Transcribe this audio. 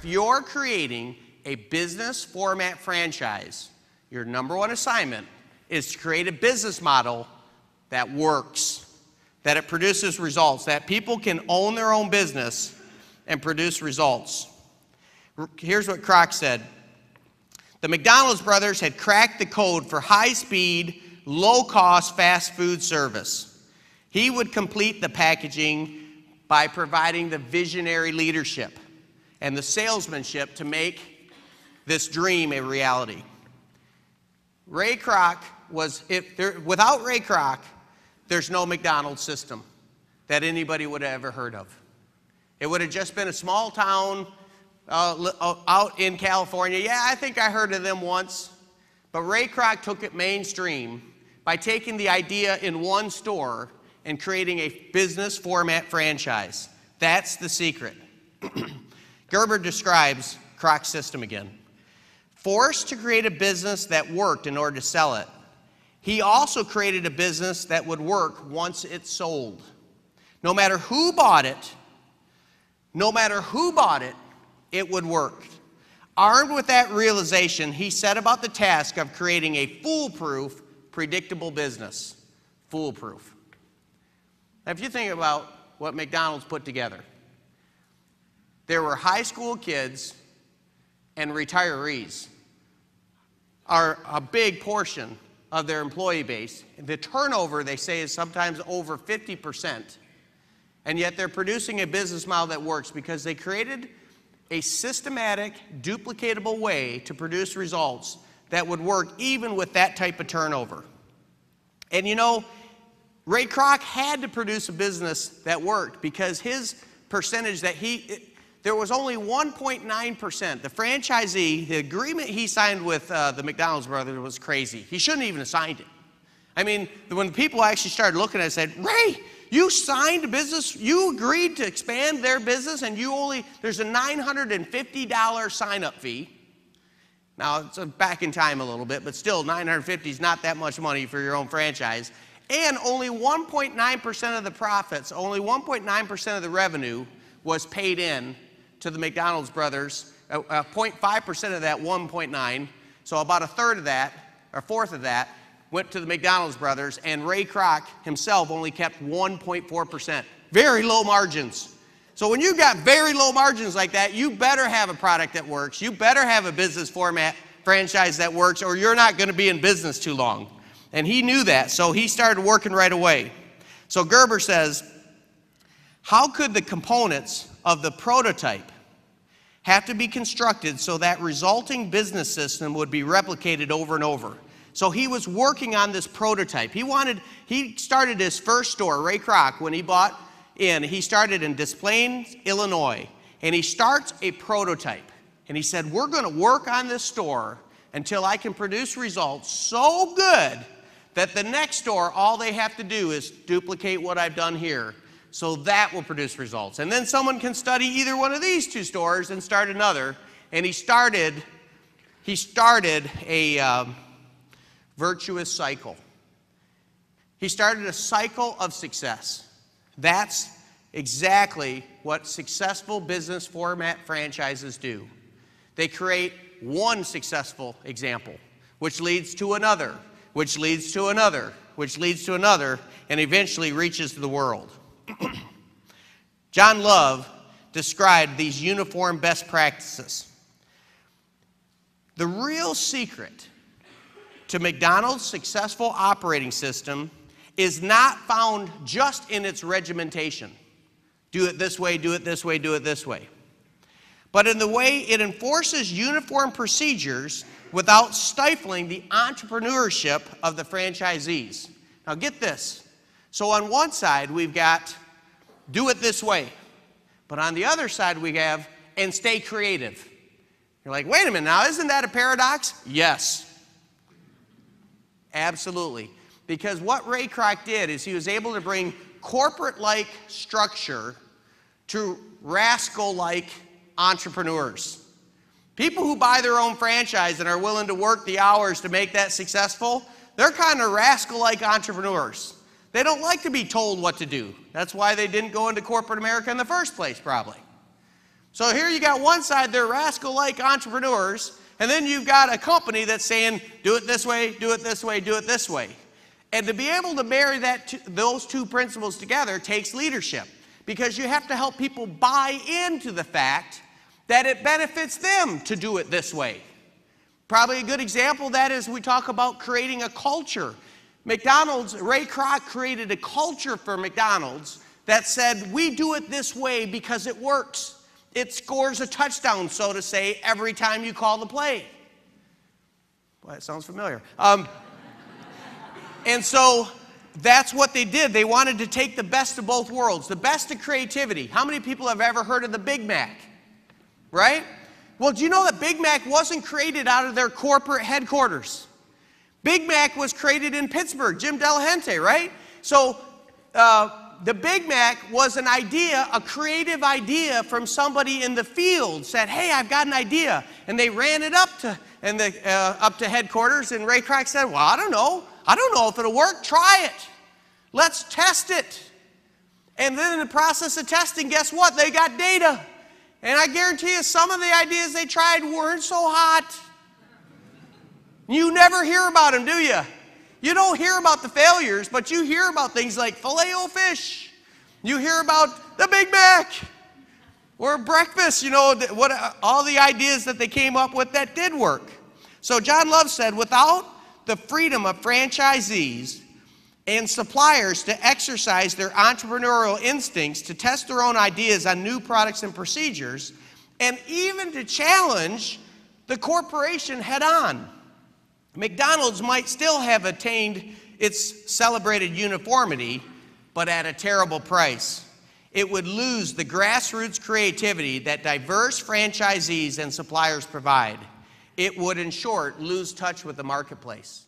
you're creating a business format franchise, your number one assignment is to create a business model that works, that it produces results, that people can own their own business and produce results. Here's what Kroc said. The McDonald's brothers had cracked the code for high-speed, low-cost fast food service. He would complete the packaging by providing the visionary leadership and the salesmanship to make this dream a reality. Ray Kroc without Ray Kroc, there's no McDonald's system that anybody would have ever heard of. It would have just been a small town out in California. Yeah, I think I heard of them once. But Ray Kroc took it mainstream by taking the idea in one store and creating a business format franchise. That's the secret. Gerber describes Kroc's system again. Forced to create a business that worked in order to sell it, he also created a business that would work once it's sold. No matter who bought it, it would work. Armed with that realization, he set about the task of creating a foolproof, predictable business. Foolproof. Now, if you think about what McDonald's put together, there were high school kids and retirees are a big portion of their employee base. The turnover, they say, is sometimes over 50%. And yet they're producing a business model that works because they created a systematic, duplicatable way to produce results that would work even with that type of turnover. And you know, Ray Kroc had to produce a business that worked because his percentage there was only 1.9%. The franchisee, the agreement he signed with the McDonald's brothers was crazy. He shouldn't even have signed it. I mean, when people actually started looking at it, said, Ray, you signed a business, you agreed to expand their business, and there's a $950 sign-up fee. Now, it's back in time a little bit, but still, $950 is not that much money for your own franchise. And only 1.9% of the profits, only 1.9% of the revenue was paid in to the McDonald's brothers, 0.5% of that 1.9, so about a third of that, or a fourth of that, went to the McDonald's brothers, and Ray Kroc himself only kept 1.4%. Very low margins. So when you've got very low margins like that, you better have a product that works. You better have a business format franchise that works, or you're not going to be in business too long. And he knew that, so he started working right away. So Gerber says, how could the components of the prototype have to be constructed so that resulting business system would be replicated over and over? So he was working on this prototype. He started his first store, Ray Kroc, when he bought in. He started in Des Plaines, Illinois, and he starts a prototype. And he said, we're going to work on this store until I can produce results so good that the next store, all they have to do is duplicate what I've done here. So that will produce results. And then someone can study either one of these two stores and start another. And he started a virtuous cycle. He started a cycle of success. That's exactly what successful business format franchises do. They create one successful example, which leads to another, which leads to another, which leads to another, and eventually reaches the world. John Love described these uniform best practices. The real secret to McDonald's successful operating system is not found just in its regimentation. Do it this way, do it this way, do it this way. But in the way it enforces uniform procedures without stifling the entrepreneurship of the franchisees. Now get this. So on one side, we've got do it this way. But on the other side, we have and stay creative. You're like, wait a minute now, isn't that a paradox? Yes. Absolutely. Because what Ray Kroc did is he was able to bring corporate-like structure to rascal-like entrepreneurs. People who buy their own franchise and are willing to work the hours to make that successful, they're kind of rascal-like entrepreneurs. They don't like to be told what to do. That's why they didn't go into corporate America in the first place, probably. So here you got one side, they're rascal-like entrepreneurs, and then you've got a company that's saying, do it this way, do it this way, do it this way. And to be able to marry those two principles together takes leadership, because you have to help people buy into the fact that it benefits them to do it this way. Probably a good example of that is we talk about creating a culture. McDonald's, Ray Kroc created a culture for McDonald's that said, we do it this way because it works. It scores a touchdown, so to say, every time you call the play. Boy, that sounds familiar. And so that's what they did. They wanted to take the best of both worlds, the best of creativity. How many people have ever heard of the Big Mac? Right? Well, do you know that Big Mac wasn't created out of their corporate headquarters? Big Mac was created in Pittsburgh, Jim Delahunty, right? So the Big Mac was an idea, a creative idea from somebody in the field, said, hey, I've got an idea. And they ran it up to headquarters, and Ray Kroc said, well, I don't know. I don't know if it'll work. Try it. Let's test it. And then in the process of testing, guess what? They got data. And I guarantee you some of the ideas they tried weren't so hot. You never hear about them, do you? You don't hear about the failures, but you hear about things like Filet-O-Fish. You hear about the Big Mac or breakfast, you know, all the ideas that they came up with that did work. So John Love said, without the freedom of franchisees and suppliers to exercise their entrepreneurial instincts, to test their own ideas on new products and procedures, and even to challenge the corporation head on, McDonald's might still have attained its celebrated uniformity, but at a terrible price. It would lose the grassroots creativity that diverse franchisees and suppliers provide. It would, in short, lose touch with the marketplace.